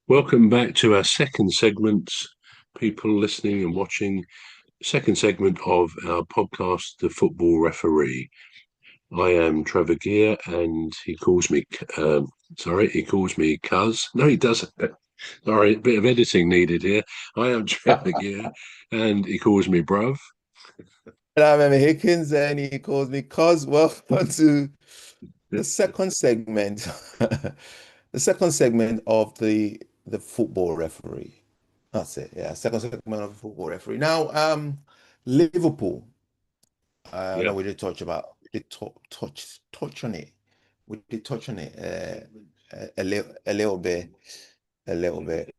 Welcome back to our second segment, people listening and watching. Second segment of our podcast, The Football Referee. I am Trevor Gear, and he calls me, he calls me Cuz. No, he doesn't. Sorry, a bit of editing needed here. I am Trevor Gear, and he calls me Bruv. And I'm Emma Hickens, and he calls me Cos. Welcome to the second segment, the second segment of the football referee. That's it. Yeah, second segment of the football referee. Now, Liverpool. I Yeah. know we did we did touch on it. We did touch on it a little bit, a little bit.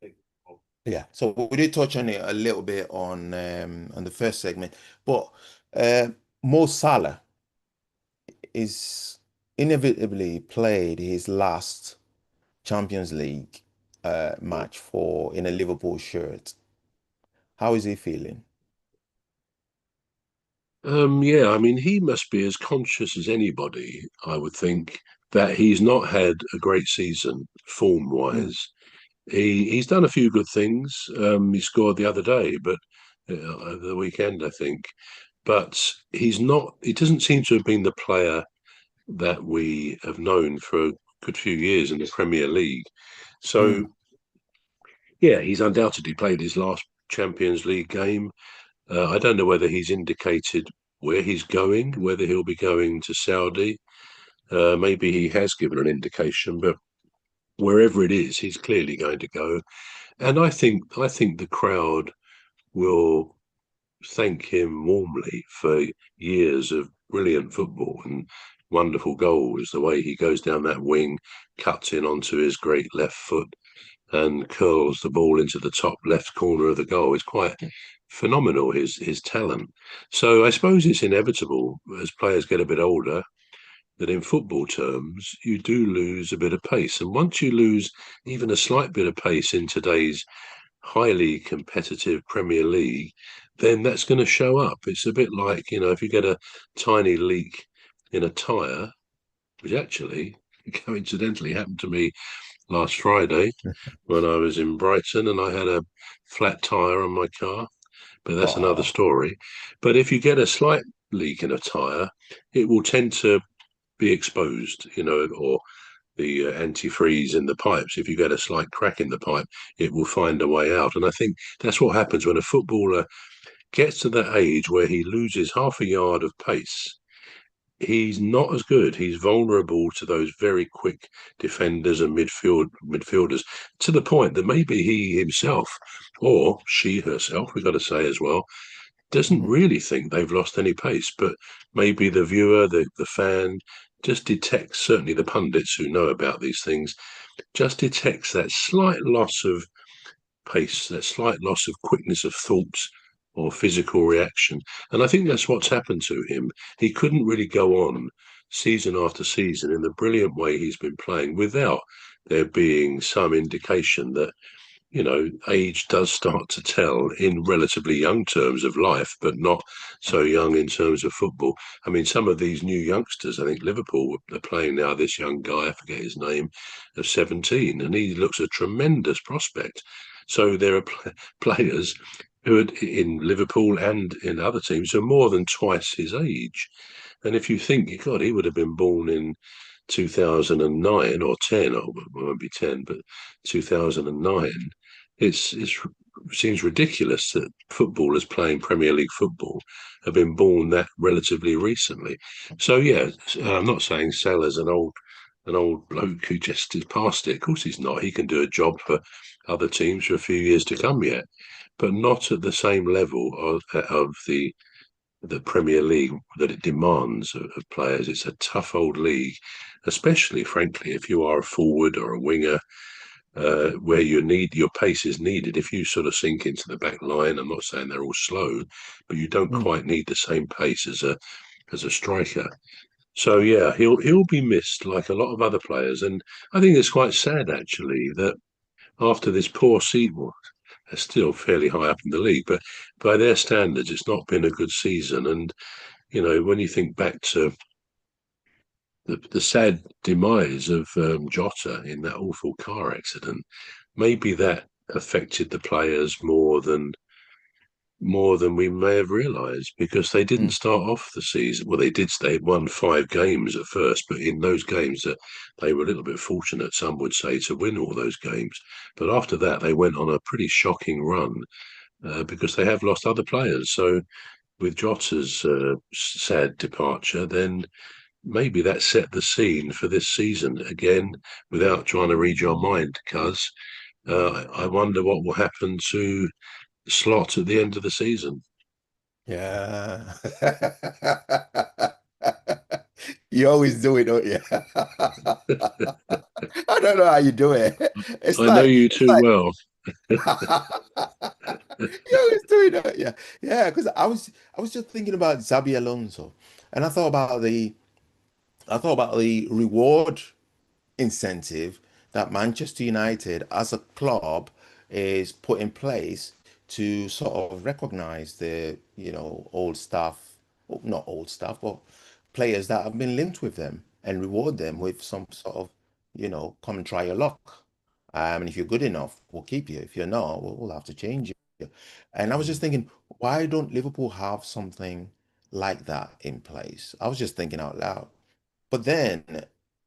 Yeah. So we did touch on it a little bit on the first segment, but uh, Mo Salah is inevitably played his last Champions League match for in a Liverpool shirt. How is he feeling? Yeah, I mean, he must be as conscious as anybody, I would think, that he's not had a great season Mm, form-wise. He's done a few good things. He scored the other day, but over the weekend, I think. But he's not. He doesn't seem to have been the player that we have known for a good few years in the Premier League. So mm, yeah, he's undoubtedly played his last Champions League game. I don't know whether he's indicated where he's going, whether he'll be going to Saudi. Maybe he has given an indication, but wherever it is, he's clearly going to go. And I think the crowd will thank him warmly for years of brilliant football and wonderful goals. The way he goes down that wing, cuts in onto his great left foot, and curls the ball into the top left corner of the goal. It's quite phenomenal, his talent. So I suppose it's inevitable as players get a bit older that in football terms you do lose a bit of pace. And once you lose even a slight bit of pace in today's highly competitive Premier League, then that's going to show up. It's a bit like, if you get a tiny leak in a tyre, which actually coincidentally happened to me last Friday when I was in Brighton and I had a flat tyre on my car, but that's another oh, story. But if you get a slight leak in a tyre, it will tend to be exposed, or the antifreeze in the pipes. If you get a slight crack in the pipe, it will find a way out. And I think that's what happens when a footballer gets to that age where he loses half a yard of pace. He's not as good. He's vulnerable to those very quick defenders and midfielders to the point that maybe he himself or she herself, we've got to say as well, doesn't mhm. really think they've lost any pace, but maybe the viewer, the fan, just detects, certainly the pundits who know about these things, just detects that slight loss of pace, that slight loss of quickness of thought or physical reaction. And I think that's what's happened to him. He couldn't really go on season after season in the brilliant way he's been playing without there being some indication that age does start to tell in relatively young terms of life, but not so young in terms of football. I mean, some of these new youngsters, I think Liverpool are playing now, this young guy, I forget his name, of 17, and he looks a tremendous prospect. So there are players who are in Liverpool and in other teams who are more than twice his age. And if you think, God, he would have been born in 2009 or 10, or it won't be 10, but 2009, it seems ridiculous that footballers playing Premier League football have been born that relatively recently. So yeah, I'm not saying Salah's an old bloke who just is past it. Of course he's not. He can do a job for other teams for a few years to come yet, but not at the same level of the Premier League that it demands of players. It's a tough old league, especially, frankly, if you are a forward or a winger, where your pace is needed. If you sort of sink into the back line, I'm not saying they're all slow, but you don't Mm. quite need the same pace as a striker. So yeah, he'll be missed like a lot of other players, and I think it's quite sad actually that after this poor season, well, they're still fairly high up in the league, but by their standards, it's not been a good season. And when you think back to the sad demise of Jota in that awful car accident, maybe that affected the players more than we may have realised, because they didn't Mm. start off the season. Well, they did. They won 5 games at first, but in those games that they were a little bit fortunate, some would say, to win all those games. But after that, they went on a pretty shocking run because they have lost other players. So with Jota's sad departure, then maybe that set the scene for this season again. Without trying to read your mind, cuz I wonder what will happen to Slot at the end of the season. Yeah. You always do it, don't you? I don't know how you do it. It's I know like you it's too like well. you always do it, don't you? Yeah, because I was just thinking about Xabi Alonso, and I thought about the reward incentive that Manchester United as a club is put in place to sort of recognize the, old staff, well, not old staff, but players that have been linked with them and reward them with some sort of, come and try your luck. And if you're good enough, we'll keep you. If you're not, we'll have to change you. And I was just thinking, why don't Liverpool have something like that in place? I was just thinking out loud. But then,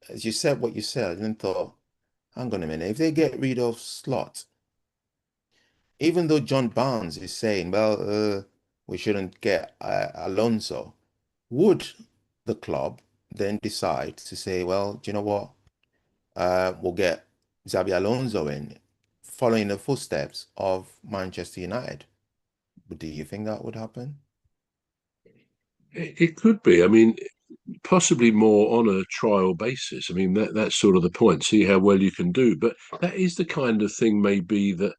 as you said what you said, and then thought, hang on a minute, if they get rid of Slot, even though John Barnes is saying, well, we shouldn't get Alonso, would the club then decide to say, well, do you know what? We'll get Xabi Alonso in, following the footsteps of Manchester United. Do you think that would happen? It could be. I mean, possibly more on a trial basis. I mean, that's sort of the point. See how well you can do. But that is the kind of thing, maybe, that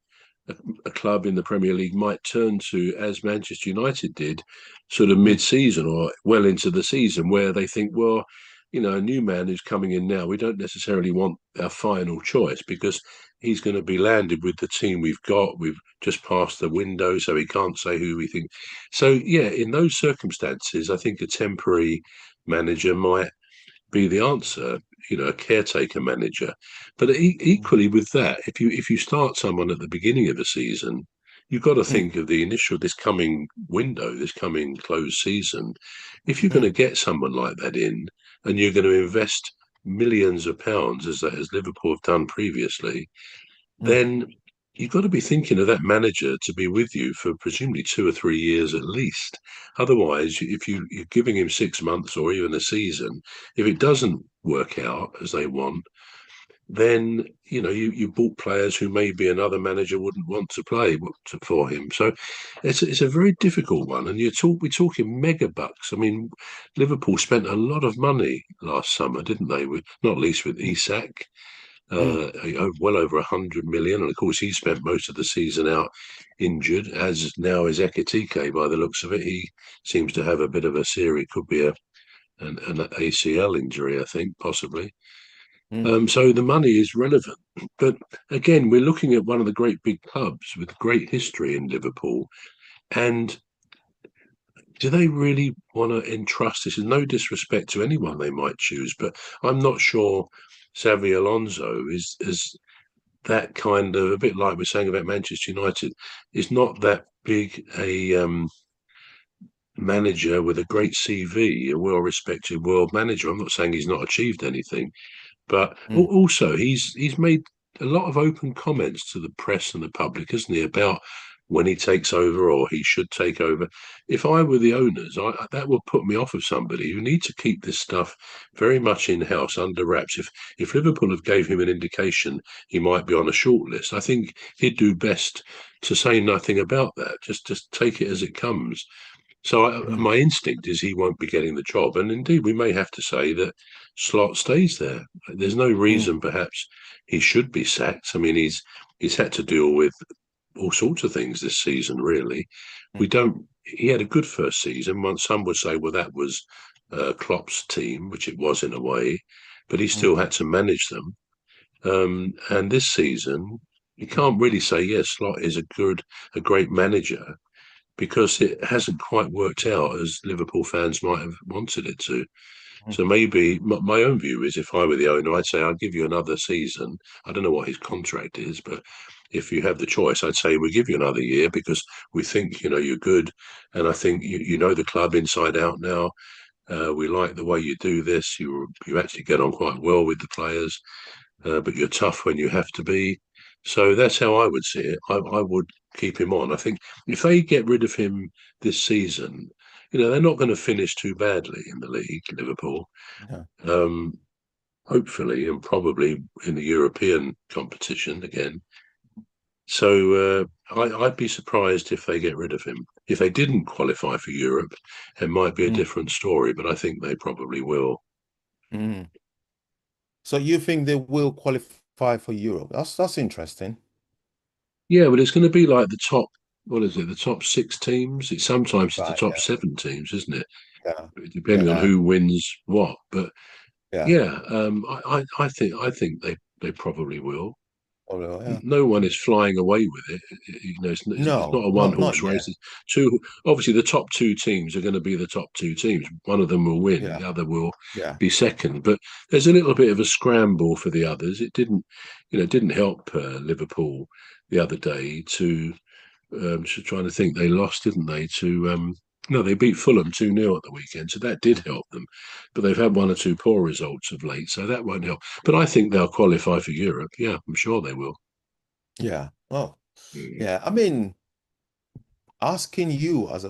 a club in the Premier League might turn to, as Manchester United did, sort of Mm, mid-season or well into the season, where they think, well, a new man who's coming in now, we don't necessarily want our final choice because he's going to be landed with the team we've got. We've just passed the window, so he can't say who we think. So, yeah, in those circumstances, I think a temporary manager might be the answer, a caretaker manager. But mm, equally with that, if you start someone at the beginning of the season, you've got to mm, think of this coming window, this coming closed season. If you're going to mm, get someone like that in, and you're going to invest millions of pounds as Liverpool have done previously, mm, then you've got to be thinking of that manager to be with you for presumably 2 or 3 years at least. Otherwise, if you're giving him 6 months or even a season, if it doesn't work out as they want, then you bought players who maybe another manager wouldn't want to play for him. So it's a very difficult one, and we're talking mega bucks. I mean, Liverpool spent a lot of money last summer, didn't they? With not least with mm, Isak, mm, well over 100 million, and of course he spent most of the season out injured, as now is Ekitike. By the looks of it, he seems to have a bit of a serious, could be an ACL injury, I think, possibly. mm, So the money is relevant, but again, we're looking at one of the great big clubs with great history in Liverpool, and do they really want to entrust this? Is no disrespect to anyone they might choose, but I'm not sure Xavi Alonso is that kind of, a bit like we're saying about Manchester United, is not that big a manager with a great CV, a well-respected world manager. I'm not saying he's not achieved anything, but mm, also he's made a lot of open comments to the press and the public, hasn't he, about when he takes over or he should take over. If I were the owners, that would put me off of somebody. You need to keep this stuff very much in house, under wraps. If Liverpool have gave him an indication he might be on a short list, I think he'd do best to say nothing about that. Just take it as it comes. So mm, my instinct is he won't be getting the job, and indeed we may have to say that Slot stays there. There's no mm, reason, perhaps, he should be sacked. I mean, he's had to deal with all sorts of things this season. Really, mm, we don't. He had a good first season. Some would say, well, that was Klopp's team, which it was in a way, but he mm, still had to manage them. And this season, you can't really say yes. Slot is a great manager because it hasn't quite worked out as Liverpool fans might have wanted it to. Mm. So maybe my own view is, if I were the owner, I'd say I'd give you another season. I don't know what his contract is, but if you have the choice, I'd say we'll give you another year because we think you're good, and I think you know the club inside out now. We like the way you do this. You actually get on quite well with the players, but you're tough when you have to be. So that's how I would see it. I would keep him on. I think if they get rid of him this season, they're not going to finish too badly in the league, Liverpool. Yeah. Um, Hopefully, and probably in the European competition again. So I'd be surprised if they get rid of him. If they didn't qualify for Europe, it might be a Mm. different story, but I think they probably will. Mm. So you think they will qualify for Europe? That's interesting. Yeah, but it's going to be like the top, what is it, the top six teams? Sometimes it's the Right. top Yeah. seven teams, isn't it? Yeah. Depending on Yeah. who wins what. But Yeah. yeah, I think they probably will. Oh, yeah. No one is flying away with it. It's not No, a one not horse race. yet. It's two. Obviously, the top two teams are going to be the top two teams. One of them will win, Yeah. the other will Yeah. be second. But there's a little bit of a scramble for the others. It didn't help Liverpool the other day to. Just trying to think, they lost, didn't they? No, they beat Fulham 2-0 at the weekend, so that did Mm. help them. But they've had one or two poor results of late, so that won't help. But I think they'll qualify for Europe. Yeah, I'm sure they will. Yeah. Oh, Mm. yeah. I mean, asking you as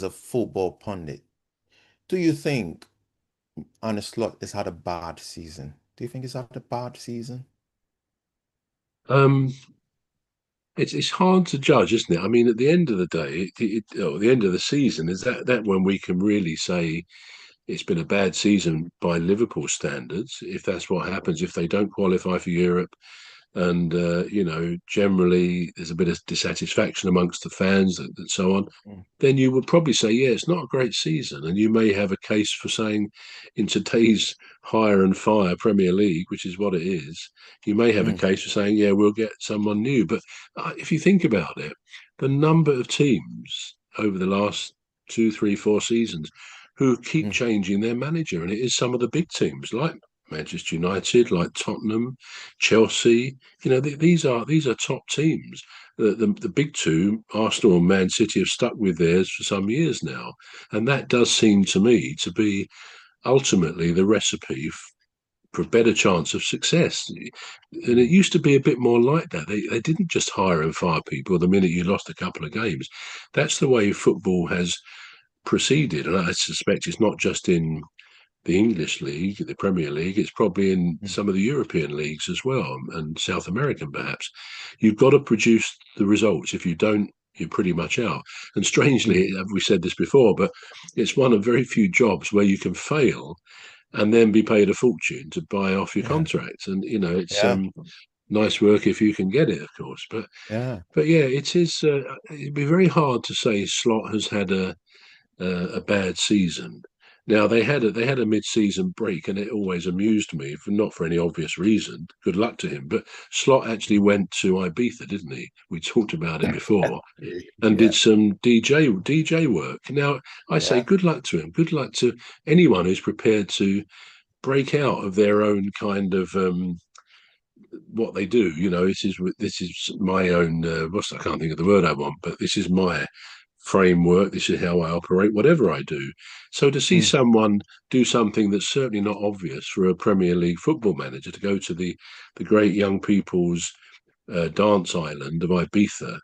a football pundit, do you think Arne Slot has had a bad season? Do you think he's had a bad season? Um, it's hard to judge, isn't it? I mean, at the end of the day, or the end of the season, is that when we can really say it's been a bad season by Liverpool standards? If that's what happens, if they don't qualify for Europe, and generally there's a bit of dissatisfaction amongst the fans and so on, Mm. then you would probably say, yeah, it's not a great season, and you may have a case for saying, in today's hire and fire Premier League, which is what it is, you may have a Mm. case for saying, yeah, we'll get someone new. But if you think about it, the number of teams over the last 2, 3, 4 seasons who keep Mm. changing their manager, and it is some of the big teams like Manchester United, like Tottenham, Chelsea. These are top teams. The big two, Arsenal and Man City, have stuck with theirs for some years now, and that does seem to me to be ultimately the recipe for a better chance of success. And it Mm. used to be a bit more like that. They didn't just hire and fire people the minute you lost a couple of games. That's the way football has proceeded, and I suspect it's not just in the English league, the Premier League. It's probably in Mm. some of the European leagues as well, and South American perhaps. You've got to produce the results. If you don't, you're pretty much out. And strangely, Mm. we said this before, but it's one of very few jobs where you can fail and then be paid a fortune to buy off your Yeah. contract. And it's Yeah. nice work if you can get it, of course. Yeah. But yeah, it is. It'd be very hard to say Slot has had a bad season. Now they had a mid-season break, and it always amused me, not for any obvious reason. Good luck to him. But Slot actually went to Ibiza, didn't he? We talked about it before, and Yeah. did some DJ work. Now I say Yeah. good luck to him. Good luck to anyone who's prepared to break out of their own kind of what they do. This is my own. I can't think of the word I want, but this is my framework. This is how I operate, whatever I do. So to see Mm. someone do something that's certainly not obvious for a Premier League football manager to go to the great young people's dance island of Ibiza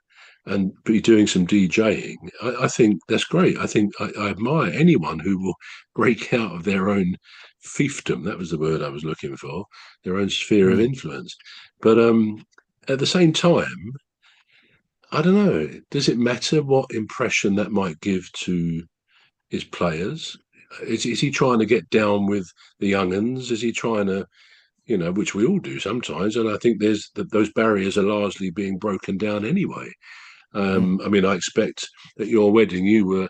and be doing some DJing, I think that's great. I think I admire anyone who will break out of their own fiefdom. That was the word I was looking for, their own sphere of Mm. influence. But at the same time, I don't know. Does it matter what impression that might give to his players? Is he trying to get down with the young uns? Is he trying to, which we all do sometimes? And I think those barriers are largely being broken down anyway. Mm. I mean, I expect at your wedding you were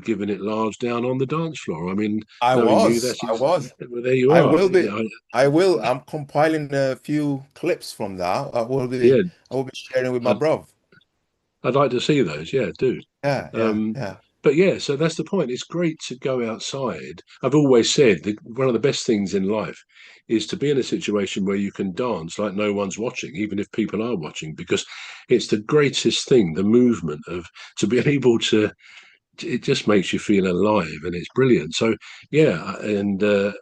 giving it large down on the dance floor. I mean, I knowing you, was. I was. well, there you I are. will be. Yeah, I will. I'm compiling a few clips from that. I will be. yeah. I will be sharing with my I'd, bro. I'd like to see those. Yeah, do. Yeah. Yeah. Um, Yeah. but yeah, so that's the point. It's great to go outside. I've always said that one of the best things in life is to be in a situation where you can dance like no one's watching, even if people are watching, because it's the greatest thing, the movement of to be able to, it just makes you feel alive and it's brilliant. So yeah, and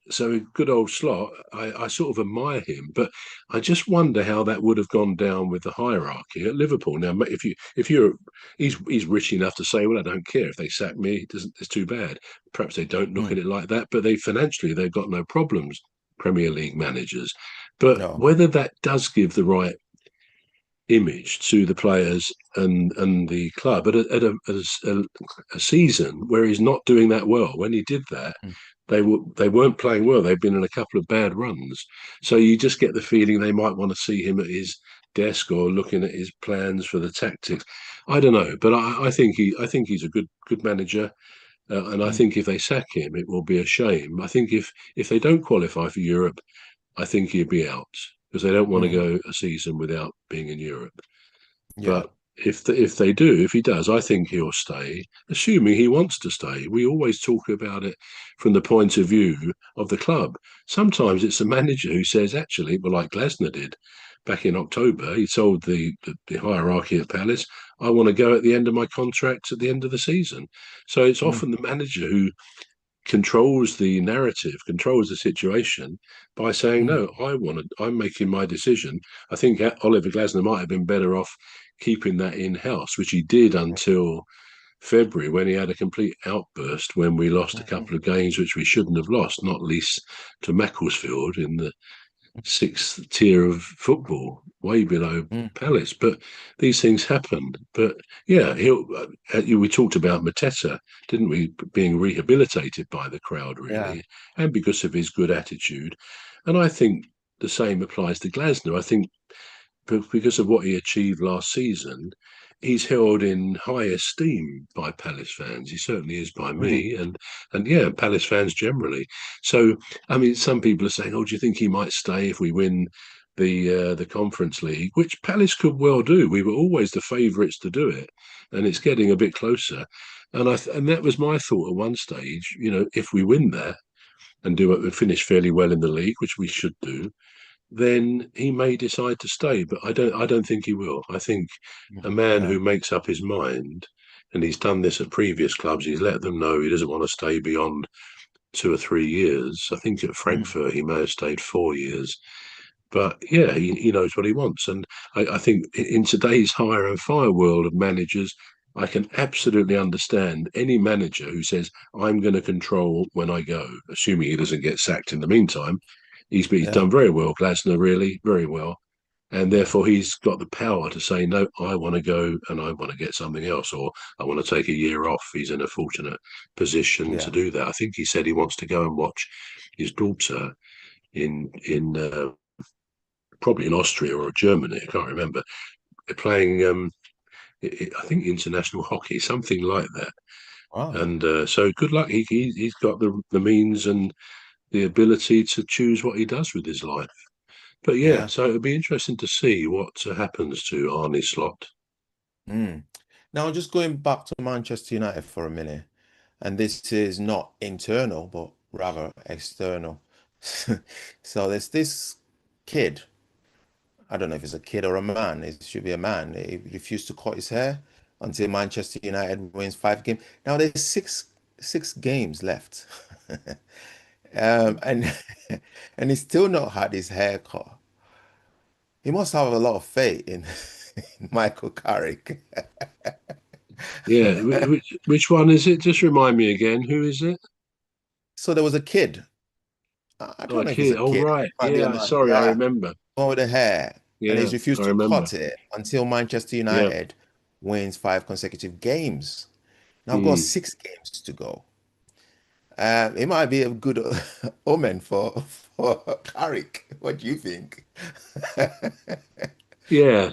so good old Slot, I sort of admire him, but I just wonder how that would have gone down with the hierarchy at Liverpool. Now, if you're he's rich enough to say, well, I don't care if they sack me, it doesn't, it's too bad. Perhaps they don't look at Mm. it like that, but they financially they've got no problems. Premier League managers, but No. whether that does give the right image to the players and the club at a season where he's not doing that well. When he did that, Mm. they weren't playing well. They've been in a couple of bad runs, so you just get the feeling they might want to see him at his desk or looking at his plans for the tactics. I don't know, but I think he's a good manager. And I Mm. think if they sack him, it will be a shame. I think if they don't qualify for Europe, I think he'd be out because they don't want to Mm. go a season without being in Europe. Yeah. But if they do, if he does, I think he'll stay, assuming he wants to stay. We always talk about it from the point of view of the club. Sometimes it's the manager who says, actually, well, like Glasner did back in October, he told the hierarchy at Palace, I want to go at the end of my contract at the end of the season. So it's Mm. often the manager who controls the narrative, controls the situation by saying, Mm. "No, I'm making my decision." I think Oliver Glasner might have been better off keeping that in house, which he did until February when he had a complete outburst when we lost a Mm. couple of games which we shouldn't have lost, not least to Macclesfield in the sixth tier of football, way below Mm. Palace. But these things happen. But yeah, we talked about Mateta, didn't we, being rehabilitated by the crowd, Yeah. really, and because of his good attitude. And I think the same applies to Glasner. I think because of what he achieved last season, he's held in high esteem by Palace fans. He certainly is by Mm. me, and yeah, Palace fans generally. So, I mean, some people are saying, "Oh, do you think he might stay if we win the Conference League?" Which Palace could well do. We were always the favourites to do it, and it's getting a bit closer. And that was my thought at one stage. You know, if we win that and do it and finish fairly well in the league, which we should do, then he may decide to stay. But I don't think he will. I think a Mm. man Yeah. who makes up his mind, and he's done this at previous clubs, he's let them know he doesn't want to stay beyond 2 or 3 years. I think at Mm. Frankfurt he may have stayed 4 years. But yeah, he knows what he wants. And I think in today's hire and fire world of managers, I can absolutely understand any manager who says, I'm going to control when I go, assuming he doesn't get sacked in the meantime. He's Yeah. done very well, Glasner, really, very well. And Yeah. therefore, he's got the power to say, no, I want to go and I want to get something else, or I want to take a year off. He's in a fortunate position to Yeah. do that. I think he said he wants to go and watch his daughter in probably in Austria or Germany. I can't remember. They're playing, I think, international hockey, something like that. Wow. And so, good luck. He's got the means and the ability to choose what he does with his life. But yeah, Yeah. so it'll be interesting to see what happens to Arnie Slot. Mm. Now, just going back to Manchester United for a minute, and this is not internal, but rather external. So there's this kid. I don't know if it's a kid or a man. It should be a man. He refused to cut his hair until Manchester United wins 5 games. Now there's six games left, and and he's still not had his hair cut. He must have a lot of faith in, in Michael Carrick. Yeah, which one is it? Just remind me again. Who is it? So there was a kid. I Oh, don't a know if it's kid. a Oh, kid. right. Might be a Yeah. man. Sorry, I Yeah, remember. one with the hair, and Yeah, he's refused I to remember. cut it until Manchester Yeah. United wins 5 consecutive games. Now I've got Hmm. 6 games to go. It might be a good omen for Carrick. What do you think? Yeah.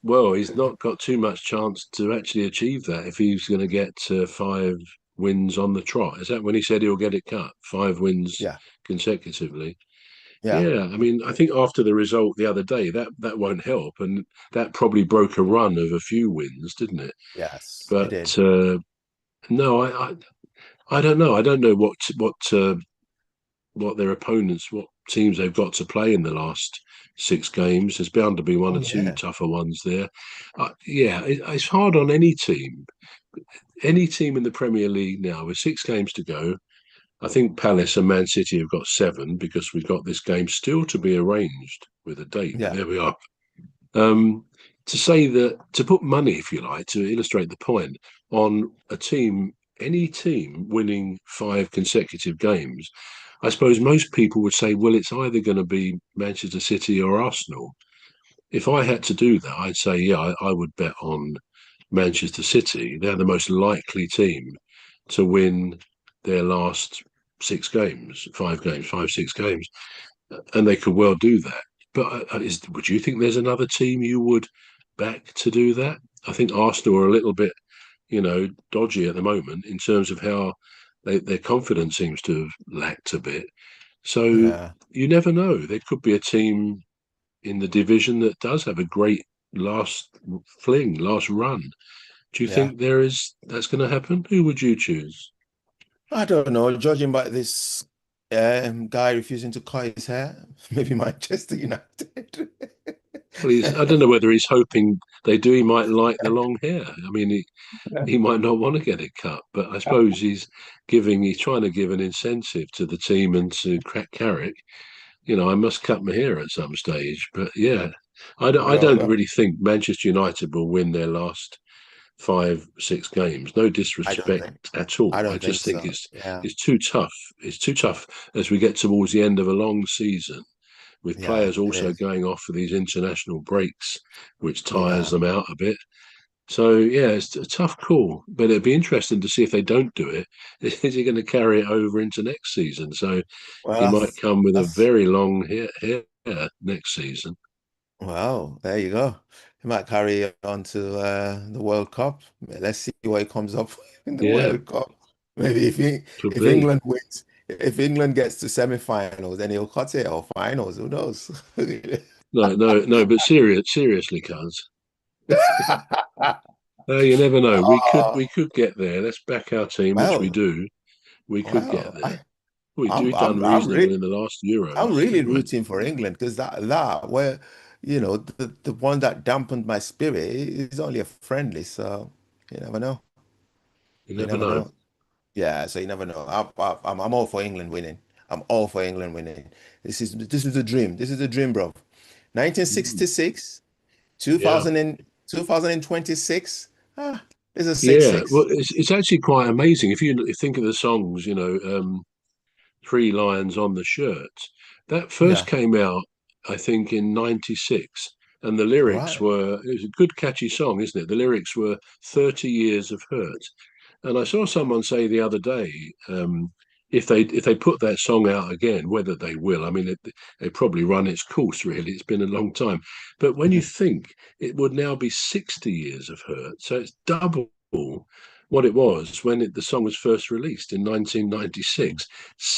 Well, he's not got too much chance to actually achieve that if he's going to get 5 wins on the trot. Is that when he said he'll get it cut? 5 wins Yeah, consecutively. yeah, Yeah, I mean, I think after the result the other day, that won't help, and that probably broke a run of a few wins, didn't it? yes, it But did. No, I don't know. I don't know what their opponents, what teams they've got to play in the last 6 games. There's bound to be one Oh or two yeah, tougher ones there. Yeah, it's hard on any team. Any team in the Premier League now with 6 games to go. I think Palace and Man City have got 7 because we've got this game still to be arranged with a date. But yeah, there we are. Um, to say that, to put money, if you like, to illustrate the point, on a team, any team winning 5 consecutive games, I suppose most people would say, well, it's either going to be Manchester City or Arsenal. If I had to do that, I'd say, yeah, I would bet on Manchester City. They're the most likely team to win their last 6 games, 5 games, 6 games, and they could well do that. But would you think there's another team you would back to do that? I think Arsenal are a little bit, dodgy at the moment in terms of how their confidence seems to have lacked a bit. So yeah, you never know. There could be a team in the division that does have a great last last run. Do you yeah. think that's going to happen? Who would you choose? I don't know. Judging by this guy refusing to cut his hair, maybe Manchester United. Well, I don't know whether he's hoping they do. He might like the long hair. I mean, he might not want to get it cut, but I suppose he's trying to give an incentive to the team and to crack Carrick. I must cut my hair at some stage. But yeah, I No, don't no, really think Manchester United will win their last 5, 6 games. No I don't think. disrespect at all. I I don't think just think so. Yeah, it's too tough. It's too tough as we get towards the end of a long season, with yeah, players it also is. going off for these international breaks, which tires Yeah. them out a bit. So yeah, it's a tough call, but it'd be interesting to see if they don't do it. Is he going to carry it over into next season? So Well, he might come with a that's very long hair next season. well, there you go. He might carry on to the World Cup. Let's see what he comes up with in the Yeah, World Cup. Maybe could if be. England wins, if England gets to semi-finals, then he'll cut it or finals. Who knows? No, no, no. But seriously, cuz you never know. We could Oh, we could get there. Let's back our team, which we well, do. We could get well, there. We've done I'm reasonable really in the last Euro, I'm must really admit. rooting for England because that where the one that dampened my spirit is only a friendly, so you never know. You You never never know. know. Yeah, so you never know. I'm all for England winning. I'm all for England winning. This is a dream. This is a dream, bro. Mm. 1966, Yeah. 2026. Ah, it's a six Yeah, well, six. it's actually quite amazing if you think of the songs. Three Lions on the Shirt. That first Yeah. came out, I think, in '96, and the All lyrics right. were. It was a good, catchy song, isn't it? The lyrics were 30 years of hurt, and I saw someone say the other day, if they put that song out again, whether they will, I mean, they probably run its course. Really, it's been a long time, but when you think it would now be 60 years of hurt, so it's double what it was when the song was first released in 1996.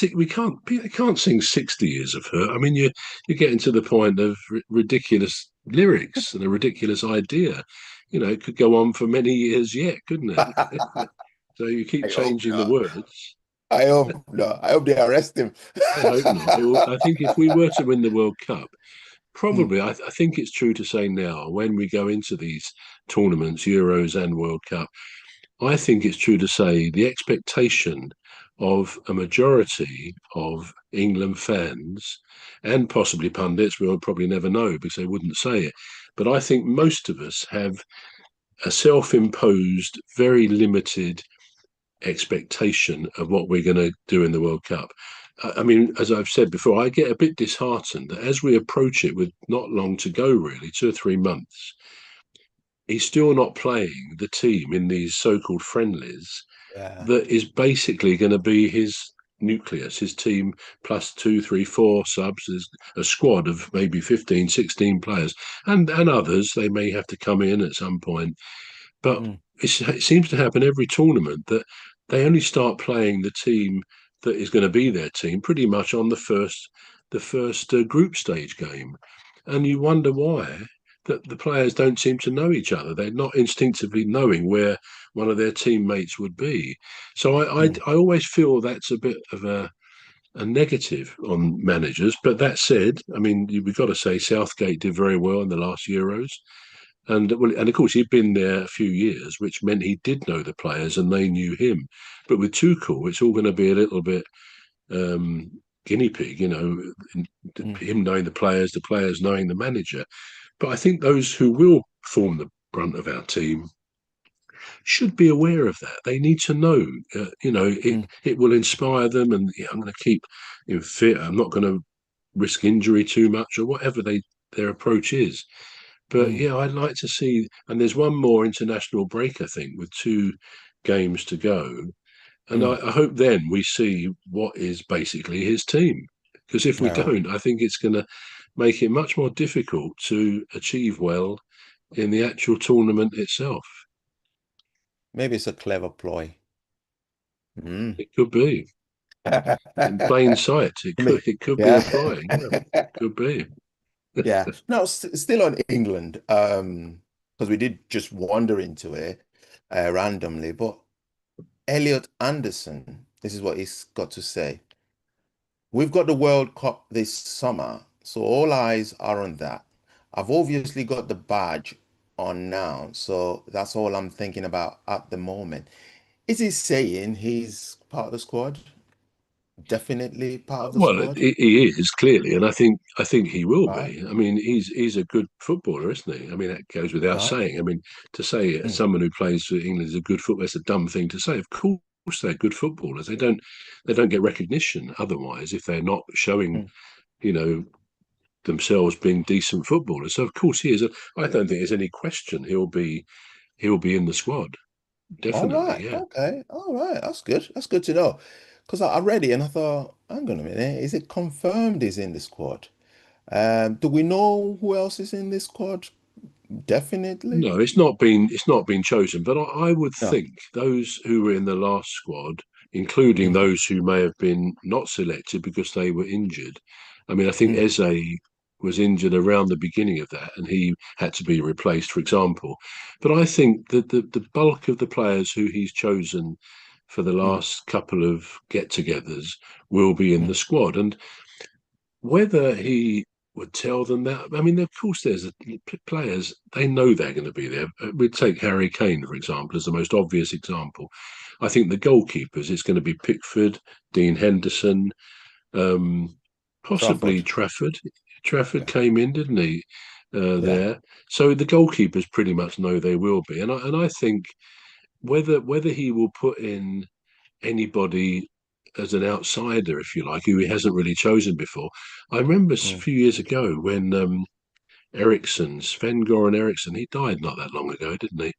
I can't sing 60 years of hurt. I mean, you're getting to the point of ridiculous lyrics and a ridiculous idea. It could go on for many years yet, couldn't it? So you keep I hope changing the not. words. I hope not. I hope they arrest him. I hope not. I think if we were to win the World Cup, Hmm. probably, I think it's true to say now, when we go into these tournaments, Euros and World Cup, I think it's true to say the expectation of a majority of England fans and possibly pundits, we'll probably never know because they wouldn't say it. But I think most of us have a self imposed, very limited expectation of what we're going to do in the World Cup. I mean, as I've said before, I get a bit disheartened that as we approach it with not long to go, really, 2 or 3 months, he's still not playing the team in these so-called friendlies Yeah. that is basically going to be his nucleus, his team plus two, three, four subs. There's a squad of maybe 15, 16 players, and others. They may have to come in at some point. But Hmm. it seems to happen every tournament that they only start playing the team that is going to be their team pretty much on the first group stage game, and you wonder why. that the players don't seem to know each other. They're not instinctively knowing where one of their teammates would be. So Mm, I always feel that's a bit of a negative on managers. But that said, I mean, we've got to say Southgate did very well in the last Euros. And well, and of course he'd been there a few years, which meant he did know the players and they knew him. But with Tuchel, it's all going to be a little bit um, guinea pig, mm, him knowing the players knowing the manager. But I think those who will form the brunt of our team should be aware of that. They need to know, mm, it will inspire them, and I'm going to keep fit. I'm not going to risk injury too much, or whatever their approach is. But mm, yeah, I'd like to see, and there's one more international break, I think, with 2 games to go. And mm. I hope then we see what is basically his team. Because if we I hope. don't, I think it's going to make it much more difficult to achieve well in the actual tournament itself. Maybe it's a clever ploy. Mm. It could be in plain sight. It I could mean, it could be a yeah. ploy. Yeah, could be. Yeah. No, st still on England. Because we did just wander into it randomly. But Elliot Anderson, this is what he's got to say. We've got the World Cup this summer, so all eyes are on that. I've obviously got the badge on now, so that's all I'm thinking about at the moment. Is he saying he's part of the squad? Definitely part of the Well, squad, he is clearly, and I think he will right? be. I mean, he's a good footballer, isn't he? I mean, that goes without Right. saying. I mean, to say Mm, someone who plays for England is a good footballer, that's a dumb thing to say. Of course, they're good footballers. They don't get recognition otherwise if they're not showing, mm. you know, themselves being decent footballers. So of course he is. I don't think there's any question he'll be in the squad. All Definitely, right. yeah. Okay. All right. That's good. That's good to know. Because I read it and I thought, hang on a minute, is it confirmed he's in the squad? Do we know who else is in this squad? Definitely. No, it's not been chosen, but I would No. think those who were in the last squad, including Mm, those who may have been not selected because they were injured. I mean, I think mm, Eze was injured around the beginning of that, and he had to be replaced, for example. But I think that the bulk of the players who he's chosen for the mm, last couple of get-togethers will be in the mm. squad, and whether he would tell them that, I mean, of course, there's players, they know they're going to be there. We'd take Harry Kane, for example, as the most obvious example. I think the goalkeepers, it's going to be Pickford, Dean Henderson, um, possibly Trafford. Trafford. Trafford Yeah. came in, didn't he? Yeah. There, so the goalkeepers pretty much know they will be, and I think whether he will put in anybody as an outsider, if you like, who he hasn't really chosen before. I remember a Mm. few years ago when Eriksson, Sven-Goran Eriksson, he died not that long ago, didn't he?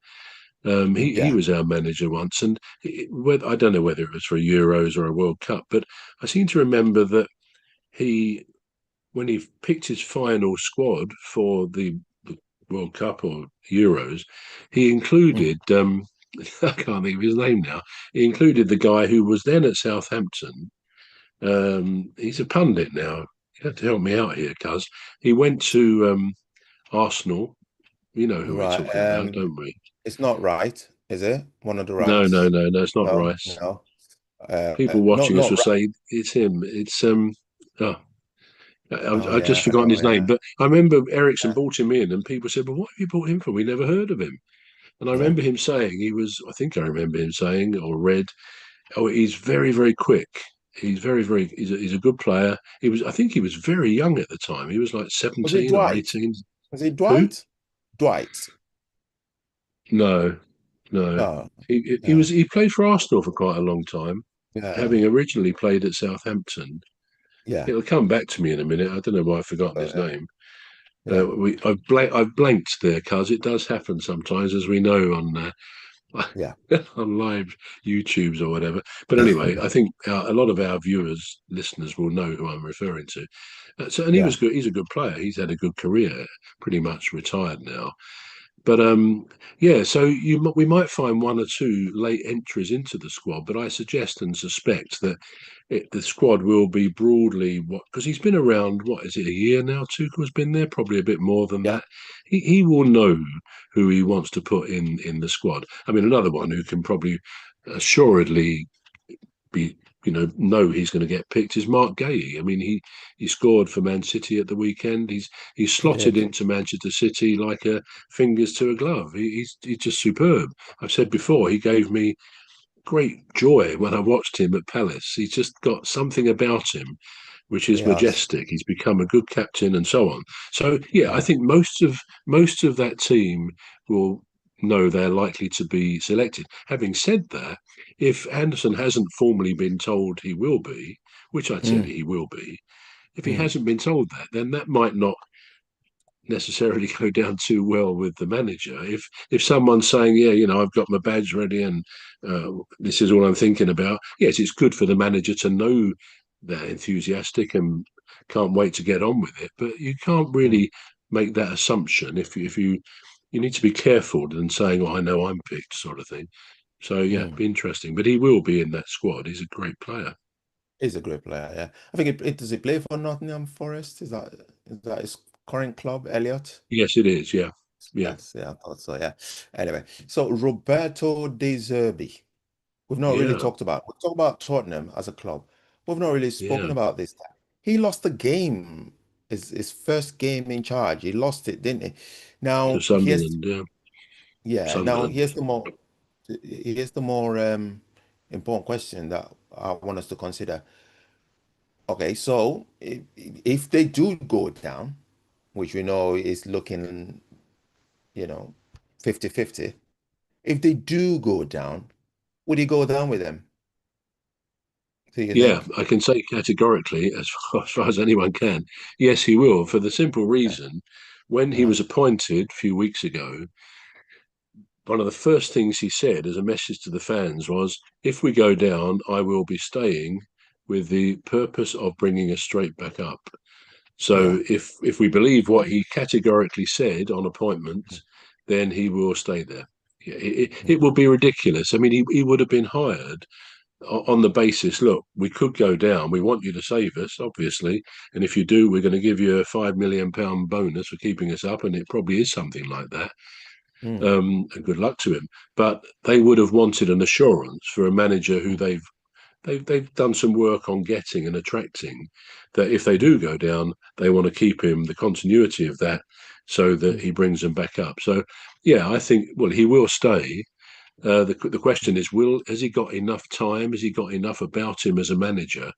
He Yeah. was our manager once, and I don't know whether it was for Euros or a World Cup, but I seem to remember that he, when he picked his final squad for the World Cup or Euros, he Mm. included I can't think of his name now. He included the guy who was then at Southampton. He's a pundit now. You have to help me out here, cuz he went to Arsenal. You know who we're Right. talking about, don't we? It's not right, is it? One of the No, no, rights? no, no. It's not No, Rice. no. People Not watching us not will right. say it's him. It's oh, Oh I just yeah. forgotten Oh his name. yeah. But I remember Ericsson brought him in, and people said, "Well, what have you brought him for? We never heard of him." And I Yeah. remember him saying he was. I think I remember him saying or read, "Oh, he's very, very quick. He's very, very. He's a good player. He was. I think he was very young at the time. He was like Was it 17 or Dwight? 18. Was it Who? Dwight? Dwight. No, no. Oh, He yeah. was. He played for Arsenal for quite a long time, Yeah. having originally played at Southampton. Yeah. It'll come back to me in a minute. I don't know why I've forgotten his Yeah. name. Yeah. I've blanked there, cuz it does happen sometimes, as we know on Yeah. on live YouTubes or whatever. But anyway, I think a lot of our viewers, listeners, will know who I'm referring to. And he Yeah. was good. He's a good player. He's had a good career. Pretty much retired now. But yeah, so we might find one or two late entries into the squad, but I suggest and suspect that the squad will be broadly what, because he's been around. What is it, a year now? Tuchel's been there, probably a bit more than Yeah, that. He will know who he wants to put in the squad. I mean, another one who can probably assuredly be know he's going to get picked is Mark Gahey. I mean, he scored for Man City at the weekend. He's he slotted did. into Manchester City like a fingers to a glove. He's just superb. I've said before, he gave me great joy when I watched him at Palace. He's just got something about him which is Yes. majestic. He's become a good captain and so on. So yeah, I Yeah. think most of that team will know they're likely to be selected. Having said that, if Anderson hasn't formally been told he will be, which I'd say Mm, he will be, if he mm, hasn't been told that, then that might not necessarily go down too well with the manager. If someone's saying, yeah, I've got my badge ready and this is all I'm thinking about, yes, it's good for the manager to know they're enthusiastic and can't wait to get on with it. But you can't mm, really make that assumption if you need to be careful than saying, "Oh, I know I'm picked," sort of thing. So yeah, mm. be interesting. But he will be in that squad. He's a great player. He's a great player. Yeah. I think it does he play for Nottingham Forest? Is that his current club, Elliot? Yes, it is. Yeah, yeah, Yes. Yeah, I thought so. Yeah. Anyway, so Roberto De Zerbi. We've not really yeah, talked about. We've talked about Tottenham as a club. We've not really spoken yeah. about this. He lost the game. His first game in charge. He lost it, didn't he? To Now here's Sunderland. Yeah, yeah. Now Sunderland. here's the more important question that I want us to consider. Okay, so if they do go down, which we know is looking, you know, 50-50, if they do go down, would he go down with them? Do you Yeah, think? I can say categorically, as far as anyone can, yes, he will, for the simple Yeah. reason when he Uh-huh. was appointed a few weeks ago, one of the first things he said as a message to the fans was, if we go down, I will be staying with the purpose of bringing us straight back up. Yeah. So if we believe what he categorically said on appointment, then he will stay there. Yeah, it Okay. would be ridiculous. I mean, he would have been hired on the basis, look, we could go down. We want you to save us, obviously, and if you do, we're going to give you a £5 million bonus for keeping us up, and it probably is something like that. Mm, And good luck to him. But they would have wanted an assurance for a manager who mm, they've done some work on getting and attracting, that if they do mm, go down, they want to keep him the continuity of that, so that mm, he brings them back up. So yeah, I think well he will stay. The question is, will has he got enough time? Has he got enough about him as a manager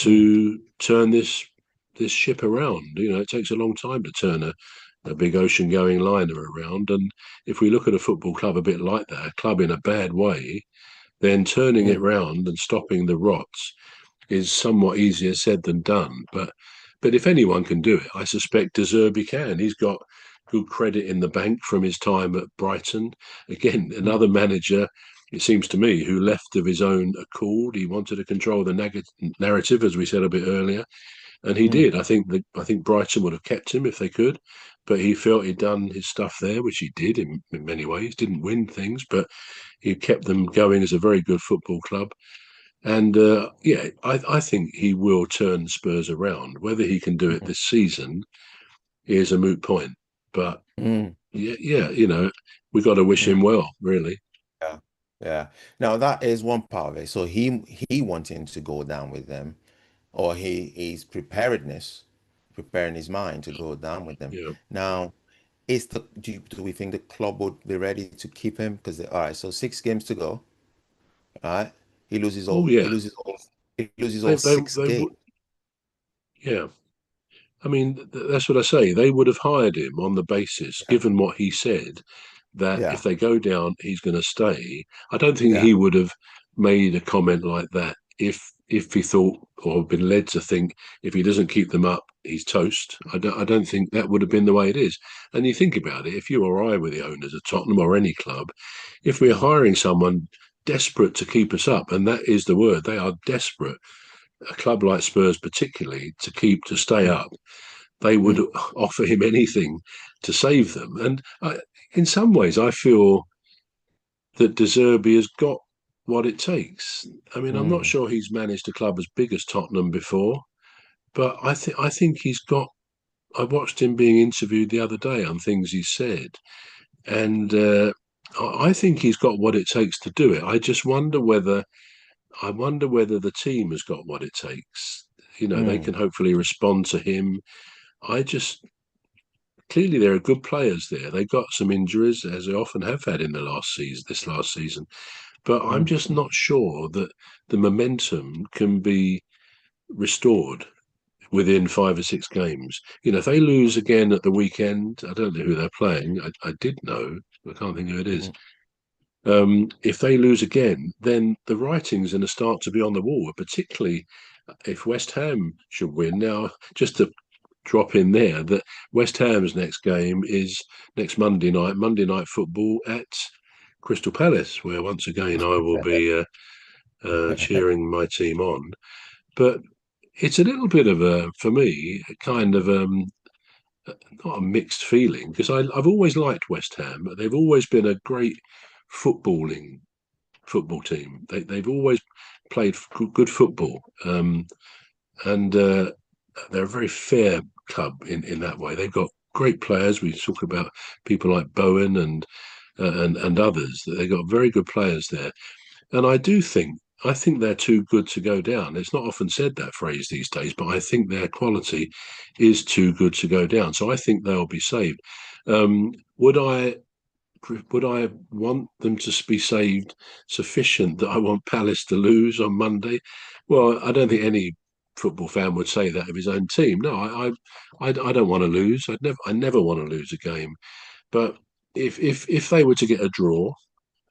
mm, to turn this ship around? It takes a long time to turn a big ocean going liner around. And if we look at a football club a bit like that, a club in a bad way, then turning it mm, round and stopping the rots is somewhat easier said than done. But if anyone can do it, I suspect De Zerbi can. He's got good credit in the bank from his time at Brighton. Again, mm, another manager, it seems to me, who left of his own accord. He wanted to control the narrative, as we said a bit earlier, and he mm, did. I think Brighton would have kept him if they could, but he felt he'd done his stuff there, which he did in many ways. Didn't win things, but he kept them going as a very good football club. And yeah, I think he will turn Spurs around. Whether he can do it mm, this season is a moot point. But mm. yeah, yeah, we got to wish him Mm. well, really. Yeah. Yeah. Now that is one part of it. So he wanting to go down with them, or he's preparing his mind to go down with them. Yeah. Now, do we think the club would be ready to keep him? Because all right, so 6 games to go. All right. He loses Oh all he yeah. loses all he loses They all they six they games. would. Yeah. I mean, that's what I say. They would have hired him on the basis, Yeah. given what he said, that if Yeah. they go down, he's going to stay. I don't think Yeah. he would have made a comment like that if he thought or been led to think if he doesn't keep them up, he's toast. I don't think that would have been the way it is. And you think about it, if you or I were the owners of Tottenham or any club, if we're Mm, hiring someone desperate to keep us up, and that is the word, they are desperate. A club like Spurs, particularly, to stay mm, up, they would Mm, offer him anything to save them. And in some ways, I feel that De Zerbi has got what it takes. I mean, I'm not mm, sure he's managed a club as big as Tottenham before, but I think he's got. I watched him being interviewed the other day on things he said, and I think he's got what it takes to do it. I wonder whether the team has got what it takes. They can mm, hopefully respond to him. I just clearly there are good players there. They got some injuries, as they often have had in this last season. But I'm mm, just not sure that the momentum can be restored within 5 or 6 games. If they lose again at the weekend, I don't know who they're playing. I did know, I can't think who it is. mm, If they lose again, then the writing's going to start to be on the wall, particularly if West Ham should win. Now, just to drop in there, that West Ham's next game is next Monday night football at Crystal Palace, where once again I will be cheering my team on. But it's a little bit of for me, a kind of not a mixed feeling because I've always liked West Ham. They've always been a great footballing football team. They've always played good football, and they're a very fair club in that way. They've got great players. We talk about people like Bowen and others. They've got very good players there, and I think they're too good to go down. It's not often said that phrase these days, but I think their quality is too good to go down. So I think they'll be saved. Um, would I would I want them to be saved sufficient that I want Palace to lose on Monday? Well, I don't think any football fan would say that of his own team. No, I don't want to lose. I never want to lose a game. But if they were to get a draw,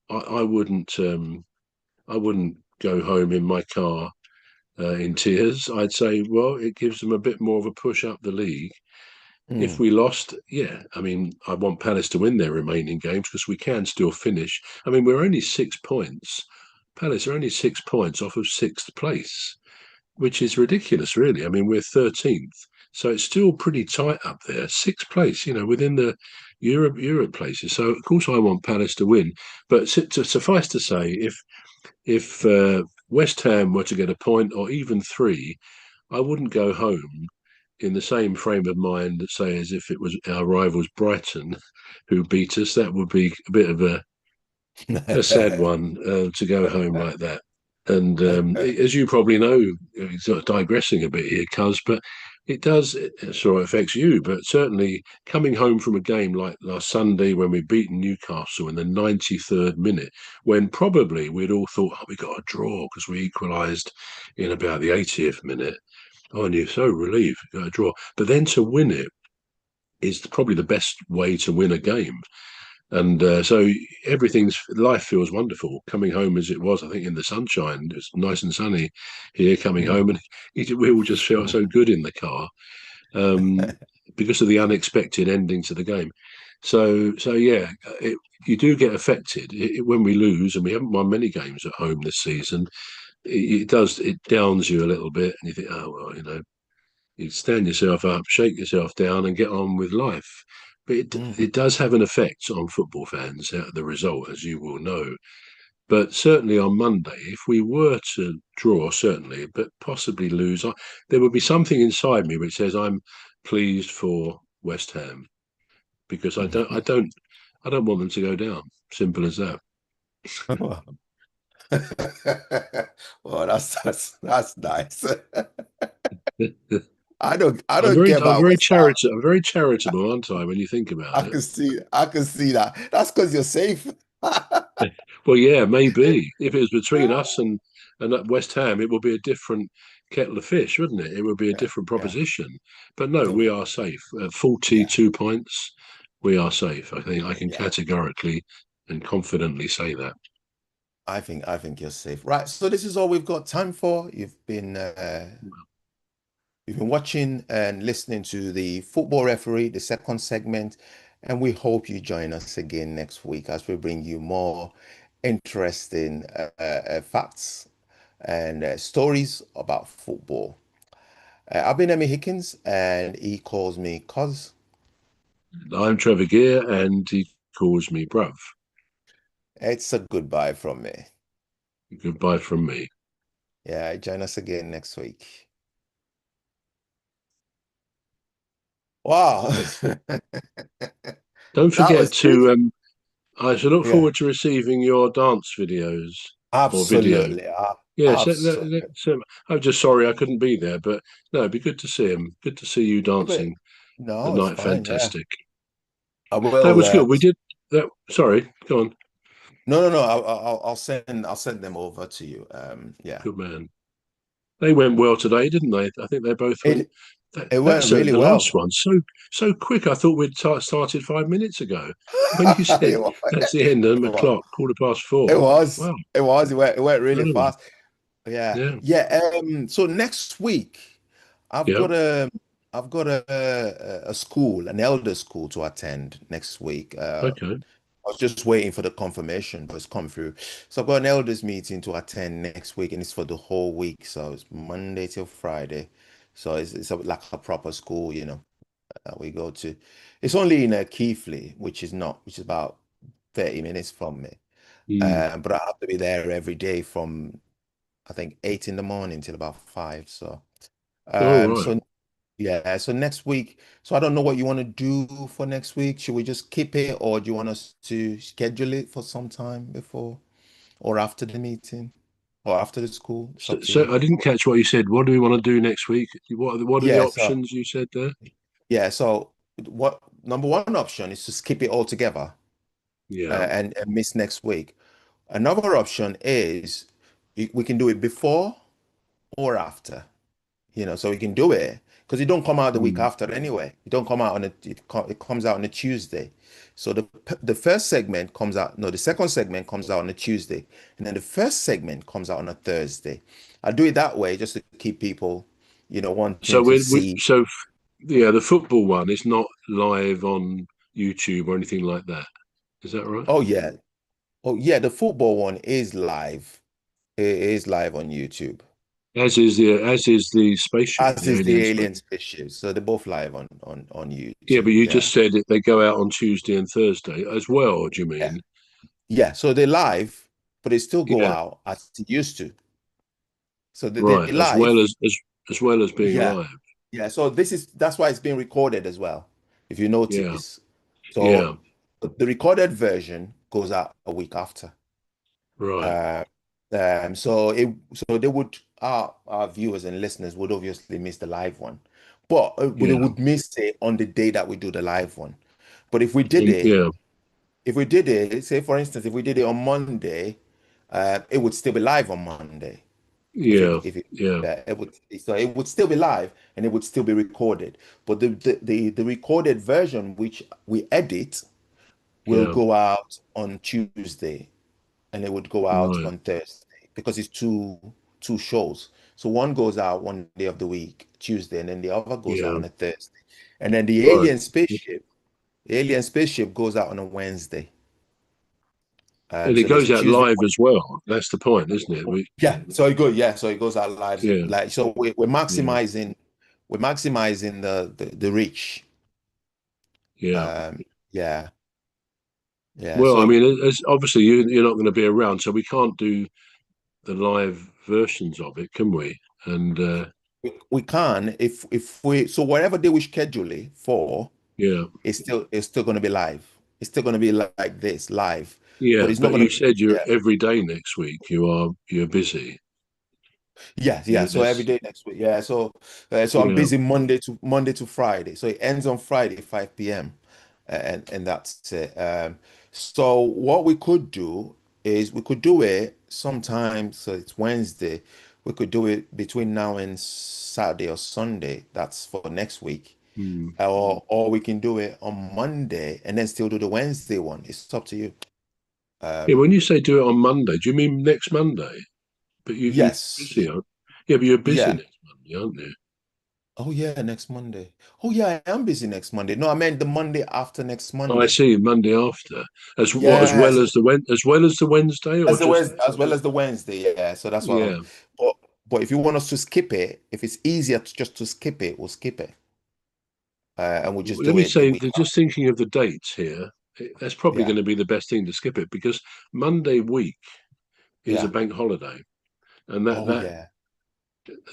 I wouldn't. I wouldn't go home in my car in tears. I'd say, well, it gives them a bit more of a push up the league. If mm, we lost, yeah, I mean, I want Palace to win their remaining games because we can still finish. I mean, we're only 6 points. Palace are only 6 points off of sixth place, which is ridiculous, really. I mean, we're 13th, so it's still pretty tight up there. Sixth place, within the Europe places. So of course I want Palace to win, but to suffice to say, if West Ham were to get a point or even three, I wouldn't go home in the same frame of mind, say, as if it was our rivals Brighton who beat us. That would be a bit of a sad one to go home like that. And as you probably know, sort of digressing a bit here, Cuz, but it does, it sort of affects you, but certainly coming home from a game like last Sunday when we beat Newcastle in the 93rd minute, when probably we'd all thought, oh, we got a draw because we equalised in about the 80th minute. Oh, and you're so relieved you got a draw. But then to win it is probably the best way to win a game. And so everything's life feels wonderful coming home as it was. I think in the sunshine, it's nice and sunny here coming home, mm. and we all just felt so good in the car um, because of the unexpected ending to the game. So yeah, you do get affected when we lose, and we haven't won many games at home this season. It downs you a little bit, and you think, oh well, you stand yourself up, shake yourself down, and get on with life. But it Mhm. it does have an effect on football fans, the result, as you will know. But certainly on Monday, if we were to draw, certainly, but possibly lose, there would be something inside me which says I'm pleased for West Ham because I don't want them to go down. Simple as that. Well, that's nice. I'm I don't very care I'm about very West Ham. charitable. I'm very charitable, aren't I? When you think about it. I can see that. That's because you're safe. Well, yeah, maybe. If it was between us and that West Ham, it would be a different kettle of fish, wouldn't it? It would be a Yeah, different yeah, proposition. But no, it we would. are safe. Yeah, 42 points, we are safe. I think I can yeah. categorically and confidently say that. I think you're safe. Right. So this is all we've got time for. You've been watching and listening to the Football Referee, the second segment, and we hope you join us again next week as we bring you more interesting facts and stories about football. I've been Emmy Hickens, and he calls me Cuz. I'm Trevor Gear, and he calls me bruv. It's a goodbye from me. Goodbye from me. Yeah, join us again next week. Wow. Don't That forget was pretty. to. I shall look Yeah, forward to receiving your dance videos or video. absolutely. Yes, Absolutely. I'm just sorry I couldn't be there, but no, it'd be good to see him. Good to see you But dancing the no, it's night. fine. Yeah. Fantastic. I That will. was good. We did that. Sorry, go on. No, no, no. I'll send them over to you. Yeah. Good man. They went well today, didn't they? I think they both went. It it went That's really the last well. one. So quick. I thought we'd started 5 minutes ago. When you said It wa- that's the end of the it clock, quarter past it four. was. Wow, It was. It went really incredible. fast. Yeah. Yeah, Yeah. So next week, I've yeah. got a I've got a school, an elder school to attend next week. Okay. I was just waiting for the confirmation, but it's come through. So I've got an elders meeting to attend next week, and it's for the whole week. So it's Monday till Friday. So like a proper school, that we go to. It's only in Keighley, which is about 30 minutes from me. Mm. But I have to be there every day from I think 8 in the morning till about 5. So All um, right. so yeah, so next week. So I don't know what you want to do for next week. Should we just keep it, or do you want us to schedule it for some time before or after the meeting or after the school? It's So, up to you. so I didn't catch what you said. What do we want to do next week? What are the Yeah, so options you said there? yeah, so what number one option is to skip it all together Yeah. and miss next week. Another option is we can do it before or after. So we can do it because it don't come out the week Mm. after anyway. It don't come out it comes out on a Tuesday. So the first segment comes out, no, the second segment comes out on a Tuesday, and then the first segment comes out on a Thursday. I do it that way just to keep people, So wanting to see. yeah, the football one is not live on YouTube or anything like that. Is that right? Oh yeah, oh yeah, the football one is live. It is live on YouTube, As is the spaceship, as the is the alien Alien spaceship. Spaceship. So they're both live on Yeah, but YouTube. you Yeah. just said they go out on Tuesday and Thursday as well. Do you Yeah. mean? Yeah, so they're live, but they still go Yeah, out as it used to. So they're right. As live. well as well as being Yeah, live. yeah. So that's why it's being recorded as well, if you Yeah, notice. yeah. So the recorded version goes out a week after. Right. Uh, so they would our viewers and listeners would obviously miss the live one, but they Yeah. would miss it on the day that we do the live one. But Yeah. if we did it, say for instance, if we did it on Monday, it would still be live on Monday. Yeah. If it Yeah. it would so it would still be live and it would still be recorded. But the recorded version which we edit will Yeah. go out on Tuesday and it would go out Right. on Thursday because it's two shows. So one goes out one day of the week, Tuesday, and then the other goes out Yeah. on a Thursday. And then Right. the alien spaceship goes out on a Wednesday. And it So there's goes a out Tuesday. live as well. That's the point, isn't it? So it goes out live. Yeah. Like so we're Yeah. maximizing the reach. Yeah. Um, yeah, yeah. Well, I So mean, as obviously you're not going to be around, so we can't do the live versions of it, can we? And we can if we so whatever day we schedule it for, yeah, it's still going to be live. It's still going to be like this live, but yeah. it's not But going you to. said you're Yeah, every day next week. You're busy. yeah, yeah. You So every this. day next week. Yeah. So I'm Yeah. busy Monday to Friday. So it ends on Friday 5 p.m. And that's it. So what we could do is we could do it sometime. So it's Wednesday. We could do it between now and Saturday or Sunday. That's for next week. Hmm. Or we can do it on Monday and then still do the Wednesday one. It's up to you. Yeah. Um, When you say do it on Monday, do you mean next Monday? But you're busy, yes. aren't? Yeah, but you're busy Yeah. next Monday, aren't you? Oh yeah, next Monday. Oh yeah, I am busy next Monday. No, I meant the Monday after next Oh, I Monday. see. Monday after, as Yes, well as the Wednesday, or as the just Wednesday, as well as the Wednesday. Yeah, so that's what. yeah, But But if you want us to skip it, if it's easier to just to skip it, we'll skip it. And we'll just Let do me it the say, week just after. thinking of the dates here, that's probably Yeah. going to be the best thing to skip it because Monday week is a Yeah. bank holiday, and that Oh that yeah.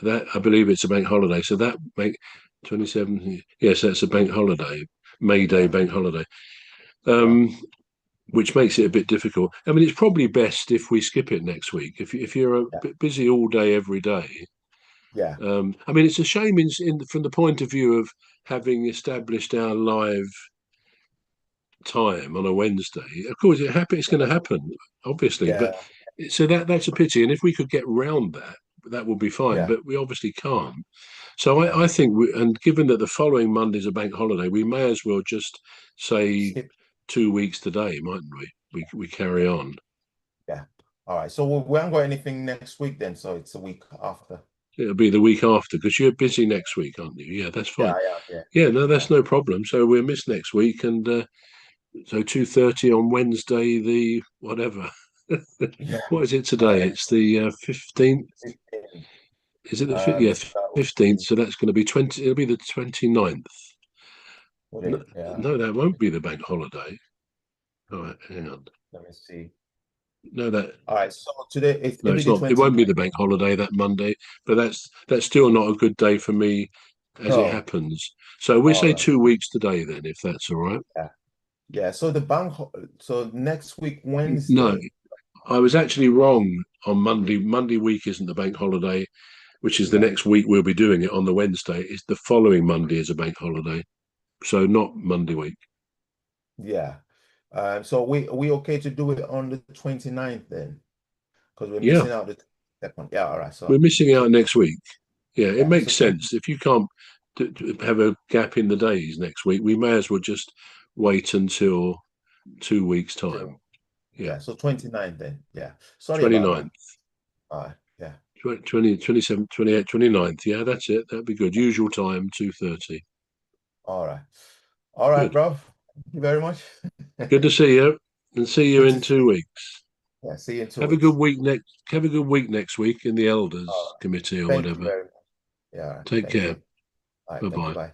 that I believe it's a bank holiday. So that make 27th. Yes, that's a bank holiday, May Day Yeah. bank holiday. Yeah. Um, which makes it a bit difficult. I mean, it's probably best if we skip it next week. If you're a Yeah. bit busy all day every day, Yeah. I mean, it's a shame from the point of view of having established our live time on a Wednesday. Of course, it's going to happen, obviously, Yeah. but so that's a pity. And if we could get round that, that would be fine. Yeah. But we obviously can't. So Yeah. I think, and given that the following Monday's a bank holiday, we may as well just say Skip. 2 weeks today, mightn't we? We carry on. Yeah. All right. So we haven't got anything next week then. So it's a week after. It'll be the week after because you're busy next week, aren't you? Yeah, that's Yeah. fine. Yeah. Yeah. Yeah, no, Yeah. that's no problem. So we'll miss next week, and so 2:30 on Wednesday, the whatever. Yeah. What is it All today? right. It's the 15th. 15. Is it the yeah, So 15th? So that's going to be 20. It'll be the 29th. would No, it? Yeah. no, that won't be the bank holiday. Oh, hang on. Let me see. No, that All right. So today no, it'll be it's the not. It won't be 29th. the bank holiday that Monday. But that's still not a good day for me, as it No. happens. So we All say right. 2 weeks today, then, if that's all right. Yeah. Yeah. So so next week, No, Wednesday. I was actually wrong on Monday. Monday week isn't the bank holiday, which is the Yeah. next week we'll be doing it on the Wednesday. It's the following Monday is a bank holiday. So not Monday week. Yeah. So we okay to do it on the 29th then? Because we're Yeah, missing out the second. Yeah, all right. we're missing out next week. Yeah, it Yeah, so makes 20, sense. If you can't have a gap in the days next week, we may as well just wait until 2 weeks' time. Yeah, yeah, so 29 then. Yeah. Sorry about that. 29th, All right. Yeah. 20, 27, 28, 29th. Yeah, that's it. That'd be good. Usual time, 2:30. All right. All right, Good. bro. Thank you very much. Good to see you and see you Good in to see you. 2 weeks. Yeah, see you in two Have a good weeks. week next. Have a good week next week in the All elders right. committee or Thank you whatever. very much. Yeah, all right. Take Thank care. you. All right. Bye Thank you. bye. Bye.